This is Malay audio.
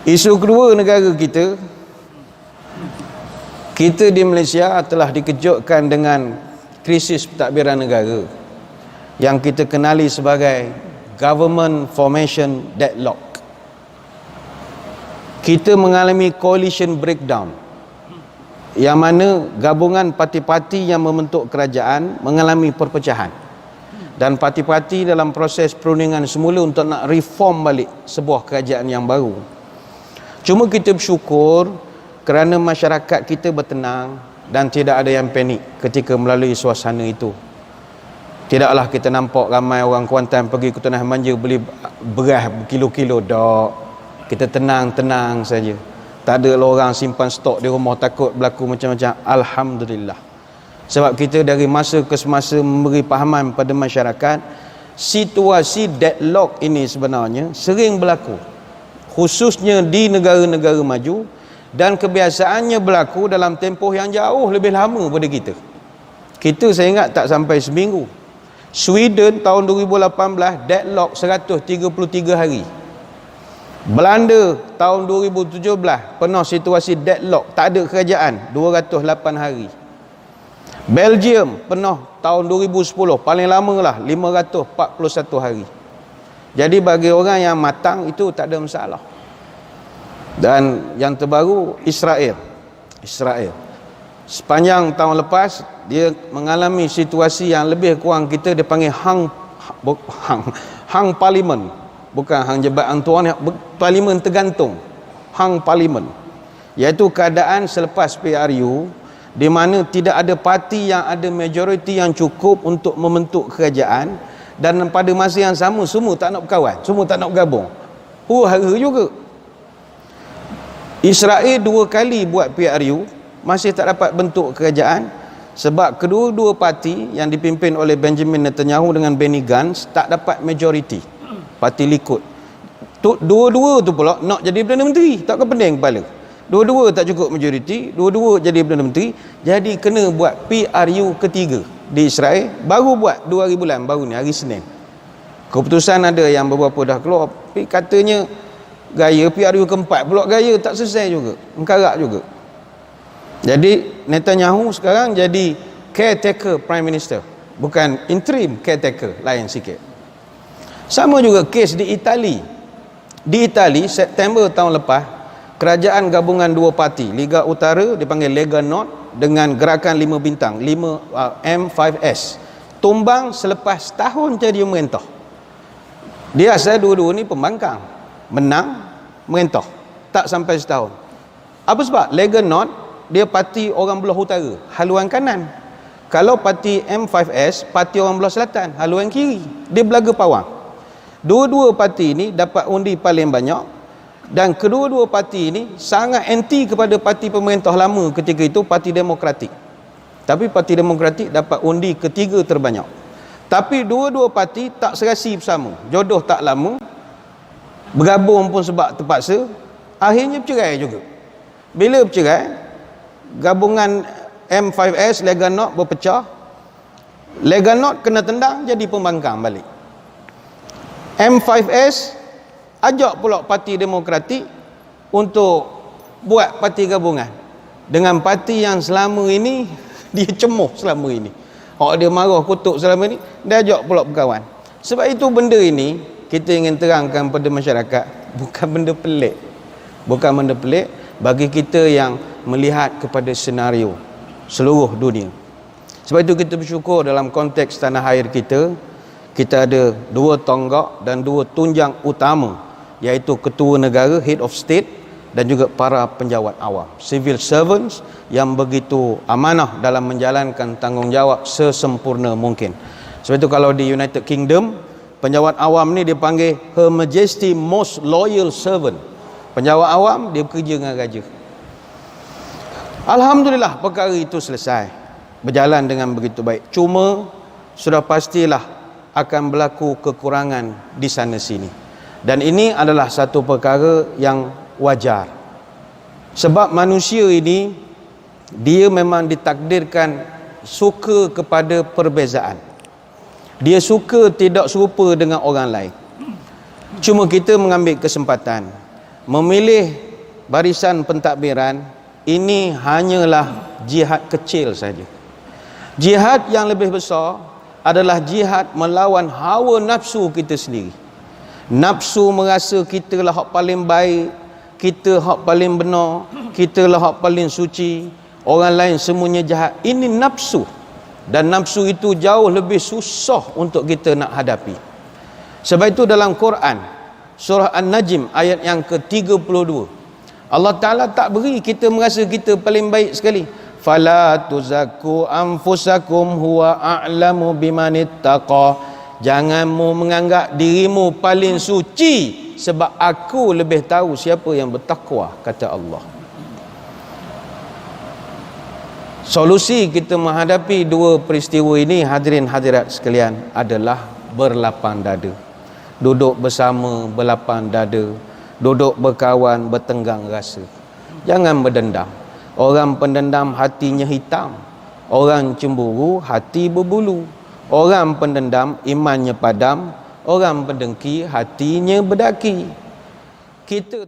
Isu kedua negara kita, kita di Malaysia telah dikejutkan dengan krisis pentadbiran negara yang kita kenali sebagai government formation deadlock. Kita mengalami coalition breakdown, yang mana gabungan parti-parti yang membentuk kerajaan mengalami perpecahan, dan parti-parti dalam proses perundingan semula untuk nak reform balik sebuah kerajaan yang baru. Cuma kita bersyukur kerana masyarakat kita bertenang dan tidak ada yang panik ketika melalui suasana itu. Tidaklah kita nampak ramai orang Kuantan pergi ke Tanah Manja beli beras berkilo-kilo, tak. Kita tenang-tenang saja. Tak ada orang simpan stok di rumah takut berlaku macam-macam. Alhamdulillah. Sebab kita dari masa ke semasa memberi pahaman pada masyarakat, situasi deadlock ini sebenarnya sering berlaku, khususnya di negara-negara maju, dan kebiasaannya berlaku dalam tempoh yang jauh lebih lama pada kita. Kita, saya ingat, tak sampai seminggu. Sweden tahun 2018 deadlock 133 hari. Belanda tahun 2017 pernah situasi deadlock, tak ada kerajaan, 208 hari. Belgium pernah tahun 2010, paling lama lah, 541 hari. Jadi bagi orang yang matang itu tak ada masalah. Dan yang terbaru, Israel sepanjang tahun lepas dia mengalami situasi yang lebih kurang kita dipanggil hang parlimen, bukan hang jabatan tuan, parlimen tergantung, hang parlimen, iaitu keadaan selepas PRU di mana tidak ada parti yang ada majoriti yang cukup untuk membentuk kerajaan, dan pada masa yang sama semua tak nak berkawan, semua tak nak bergabung. Huru-hara juga. Israel 2 kali buat PRU masih tak dapat bentuk kerajaan sebab kedua-dua parti yang dipimpin oleh Benjamin Netanyahu dengan Benny Gantz tak dapat majoriti. Parti Likud dua-dua tu pula nak jadi Perdana Menteri, tak kepening kepala. Dua-dua tak cukup majoriti, dua-dua jadi Perdana Menteri, jadi kena buat PRU ketiga di Israel. Baru buat 2 hari bulan baru ni, hari Senin. Keputusan ada yang beberapa dah keluar, tapi katanya gaya PRU keempat pula gaya tak selesai juga, mengkarak juga. Jadi Netanyahu sekarang jadi caretaker Prime Minister, bukan interim caretaker, lain sikit. Sama juga kes di Itali. Di Itali September tahun lepas, kerajaan gabungan 2 parti, Liga Utara dipanggil Lega Nord dengan Gerakan 5 Bintang, M5S, tumbang selepas tahun jadi merentah. Dia asal dua-dua ni pembangkang, menang merentah tak sampai setahun. Apa sebab? Lega Nord dia parti orang belah utara, haluan kanan. Kalau parti M5S, parti orang belah selatan, haluan kiri, dia belaga pawang. Dua-dua parti ini dapat undi paling banyak, dan kedua-dua parti ini sangat anti kepada parti pemerintah lama ketika itu, Parti Demokratik. Tapi Parti Demokratik dapat undi ketiga terbanyak. Tapi dua-dua parti tak serasi bersama, jodoh tak lama, bergabung pun sebab terpaksa, akhirnya bercerai juga. Bila bercerai, gabungan M5S Lega Nord berpecah. Lega Nord kena tendang jadi pembangkang balik. M5S ajak pula Parti Demokratik untuk buat parti gabungan dengan parti yang selama ini dia cemuh selama ini, dia marah kutuk selama ini, dia ajak pula berkawan. Sebab itu benda ini kita ingin terangkan pada masyarakat, bukan benda pelik, bukan benda pelik bagi kita yang melihat kepada senario seluruh dunia. Sebab itu kita bersyukur dalam konteks tanah air kita ada 2 tonggak dan 2 tunjang utama, iaitu ketua negara, head of state, dan juga para penjawat awam, civil servants yang begitu amanah dalam menjalankan tanggungjawab sesempurna mungkin. Sebab itu kalau di United Kingdom, penjawat awam ni dipanggil Her Majesty Most Loyal Servant. Penjawat awam dia bekerja dengan raja. Alhamdulillah perkara itu selesai, berjalan dengan begitu baik. Cuma sudah pastilah akan berlaku kekurangan di sana sini, dan ini adalah satu perkara yang wajar. Sebab manusia ini dia memang ditakdirkan suka kepada perbezaan. Dia suka tidak serupa dengan orang lain. Cuma kita mengambil kesempatan memilih barisan pentadbiran ini hanyalah jihad kecil saja. Jihad yang lebih besar adalah jihad melawan hawa nafsu kita sendiri. Nafsu merasa kita lah hak paling baik, kita hak paling benar, kita lah hak paling suci, orang lain semuanya jahat. Ini nafsu, dan nafsu itu jauh lebih susah untuk kita nak hadapi. Sebab itu dalam Quran surah An-Najm ayat yang ke-32, Allah Ta'ala tak beri kita merasa kita paling baik sekali. Fala tuzakku anfusakum huwa a'lamu bimanittaqa. Janganmu menganggap dirimu paling suci, sebab aku lebih tahu siapa yang bertakwa, kata Allah. Solusi kita menghadapi dua peristiwa ini, hadirin hadirat sekalian, adalah berlapang dada. Duduk bersama berlapang dada, duduk berkawan bertenggang rasa. Jangan berdendam. Orang pendendam hatinya hitam, orang cemburu hati berbulu. Orang pendendam imannya padam, orang pendengki hatinya berdaki. Kita